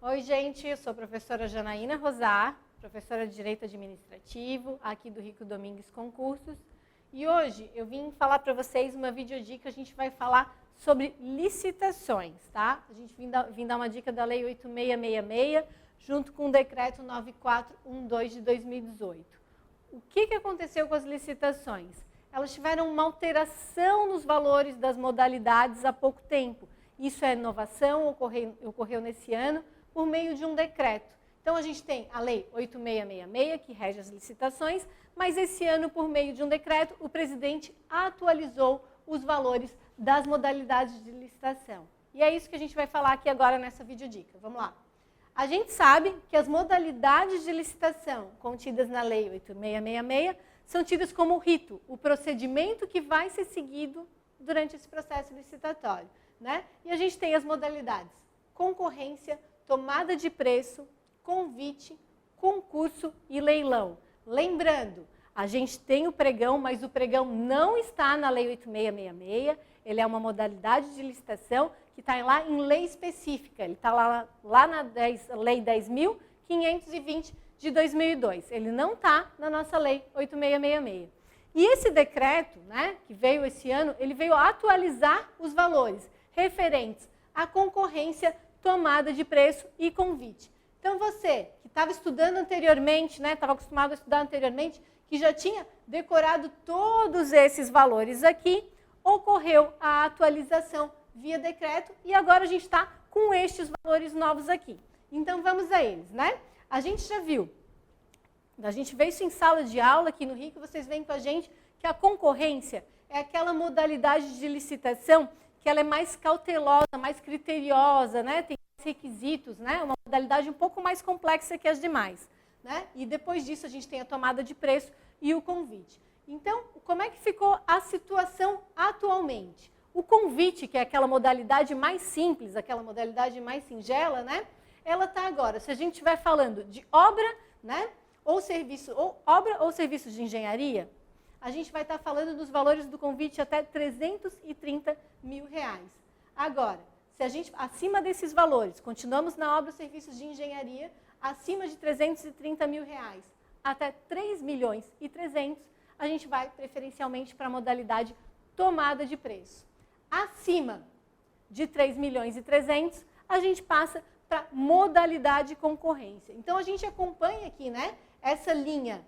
Oi, gente, eu sou a professora Janaína Rosar, professora de Direito Administrativo, aqui do Rico Domingues Concursos. E hoje eu vim falar para vocês uma videodica, a gente vai falar sobre licitações, tá? A gente vim dar uma dica da Lei 8666, junto com o Decreto 9412 de 2018. O que aconteceu com as licitações? Elas tiveram uma alteração nos valores das modalidades há pouco tempo. Isso é inovação, ocorreu nesse ano, por meio de um decreto. Então, a gente tem a Lei 8666, que rege as licitações, mas esse ano, por meio de um decreto, o presidente atualizou os valores das modalidades de licitação. E é isso que a gente vai falar aqui agora nessa videodica. Vamos lá. A gente sabe que as modalidades de licitação contidas na Lei 8666 são tidas como rito, o procedimento que vai ser seguido durante esse processo licitatório, né? E a gente tem as modalidades concorrência, tomada de preço, convite, concurso e leilão. Lembrando, a gente tem o pregão, mas o pregão não está na Lei 8666, ele é uma modalidade de licitação que está lá em lei específica, ele está lá na Lei 10.520 de 2002, ele não está na nossa Lei 8666. E esse decreto, né, que veio esse ano, ele veio atualizar os valores referentes à concorrência, tomada de preço e convite. Então, você que estava estudando anteriormente, né, estava acostumado a estudar anteriormente, que já tinha decorado todos esses valores aqui, ocorreu a atualização via decreto e agora a gente está com estes valores novos aqui. Então, vamos a eles, né? A gente já viu, a gente vê isso em sala de aula aqui no Rico, vocês veem com a gente que a concorrência é aquela modalidade de licitação que ela é mais cautelosa, mais criteriosa, né? Tem mais requisitos, né? Uma modalidade um pouco mais complexa que as demais, né? E depois disso a gente tem a tomada de preço e o convite. Então, como é que ficou a situação atualmente? O convite, que é aquela modalidade mais simples, aquela modalidade mais singela, né? Ela está agora, se a gente estiver falando de obra, né? Ou obra ou serviço de engenharia, a gente vai estar falando dos valores do convite até R$330 mil. Agora, se a gente, acima desses valores, continuamos na obra ou serviços de engenharia, acima de R$330 mil até 3.300.000, a gente vai preferencialmente para a modalidade tomada de preço. Acima de 3.300.000, a gente passa para modalidade concorrência. Então, a gente acompanha aqui, né, essa linha,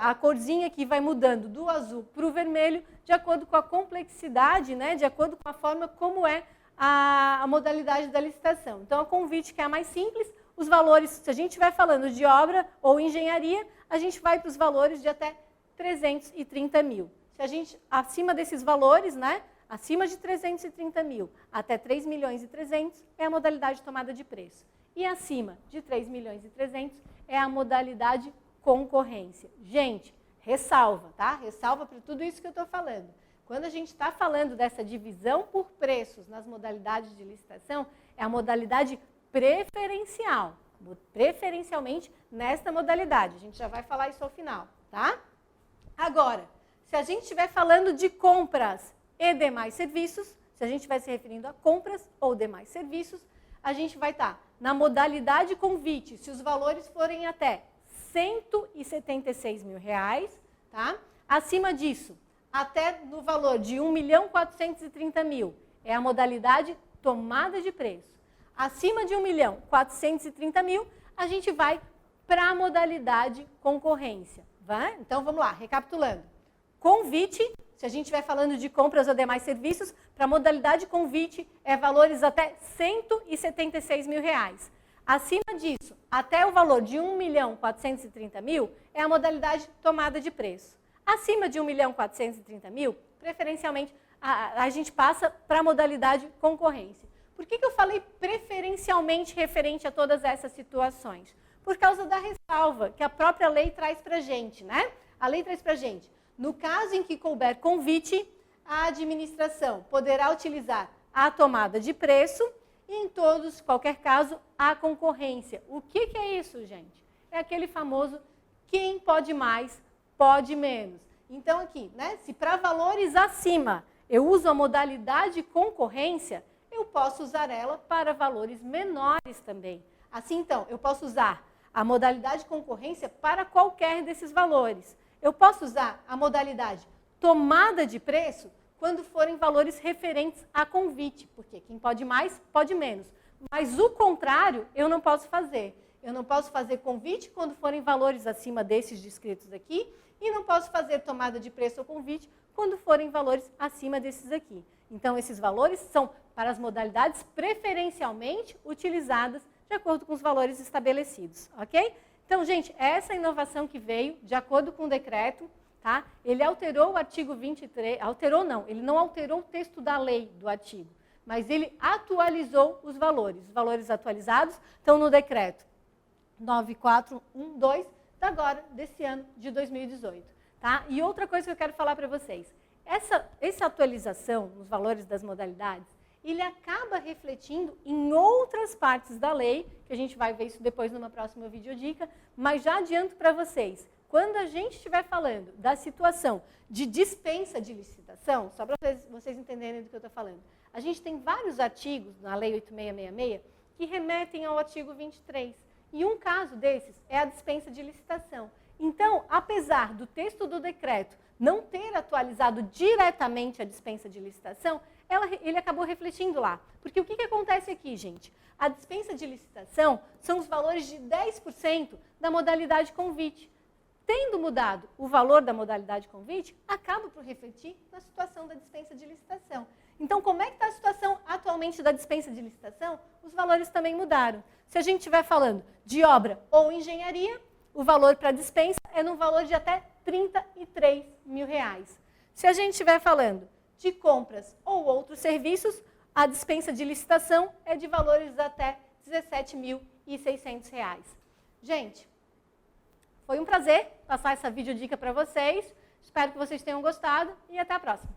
a corzinha que vai mudando do azul para o vermelho, de acordo com a complexidade, né, de acordo com a forma como é a modalidade da licitação. Então, a convite, que é a mais simples, os valores, se a gente estiver falando de obra ou engenharia, a gente vai para os valores de até 330 mil. Se a gente, acima desses valores, né, acima de 330 mil até 3.300.000 é a modalidade tomada de preço. E acima de 3.300.000 é a modalidade concorrência. Gente, ressalva, tá? Ressalva para tudo isso que eu estou falando. Quando a gente está falando dessa divisão por preços nas modalidades de licitação, é a modalidade preferencial. Preferencialmente nesta modalidade. A gente já vai falar isso ao final, tá? Agora, se a gente estiver falando de compras e demais serviços, se a gente estiver se referindo a compras ou demais serviços, a gente vai estar na modalidade convite, se os valores forem até R$176 mil, tá? Acima disso, até no valor de 1.430.000, é a modalidade tomada de preço. Acima de 1.430.000, a gente vai para a modalidade concorrência. Vai? Então, vamos lá, recapitulando. Convite, se a gente estiver falando de compras ou demais serviços, para a modalidade convite é valores até R$176 mil. Acima disso, até o valor de 1.430.000 é a modalidade tomada de preço. Acima de 1.430.000, preferencialmente, a gente passa para a modalidade concorrência. Por que eu falei preferencialmente referente a todas essas situações? Por causa da ressalva que a própria lei traz para a gente, né? A lei traz para a gente. No caso em que couber convite, a administração poderá utilizar a tomada de preço e, em todos, qualquer caso, a concorrência. O que é isso, gente? É aquele famoso quem pode mais, pode menos. Então, aqui, né, se para valores acima eu uso a modalidade concorrência, eu posso usar ela para valores menores também. Assim, então, eu posso usar a modalidade concorrência para qualquer desses valores. Eu posso usar a modalidade tomada de preço quando forem valores referentes a convite, porque quem pode mais, pode menos. Mas o contrário, eu não posso fazer. Eu não posso fazer convite quando forem valores acima desses descritos aqui, e não posso fazer tomada de preço ou convite quando forem valores acima desses aqui. Então, esses valores são para as modalidades preferencialmente utilizadas de acordo com os valores estabelecidos, ok? Então, gente, essa inovação que veio de acordo com o decreto, tá? Ele alterou o artigo 23, alterou não, ele não alterou o texto da lei do artigo, mas ele atualizou os valores. Os valores atualizados estão no decreto 9412 agora, desse ano de 2018. Tá? E outra coisa que eu quero falar para vocês, essa atualização nos valores das modalidades, ele acaba refletindo em outras partes da lei, que a gente vai ver isso depois numa próxima videodica, mas já adianto para vocês, quando a gente estiver falando da situação de dispensa de licitação, só para vocês entenderem do que eu estou falando, a gente tem vários artigos na Lei 8666 que remetem ao artigo 23. E um caso desses é a dispensa de licitação. Então, apesar do texto do decreto não ter atualizado diretamente a dispensa de licitação, ele acabou refletindo lá. Porque o que acontece aqui, gente? A dispensa de licitação são os valores de 10% da modalidade convite. Tendo mudado o valor da modalidade convite, acaba por refletir na situação da dispensa de licitação. Então, como é que está a situação atualmente da dispensa de licitação? Os valores também mudaram. Se a gente estiver falando de obra ou engenharia, o valor para dispensa é no valor de até R$33 mil. Se a gente estiver falando de compras ou outros serviços, a dispensa de licitação é de valores até R$17.600. Gente, foi um prazer passar essa videodica para vocês. Espero que vocês tenham gostado e até a próxima.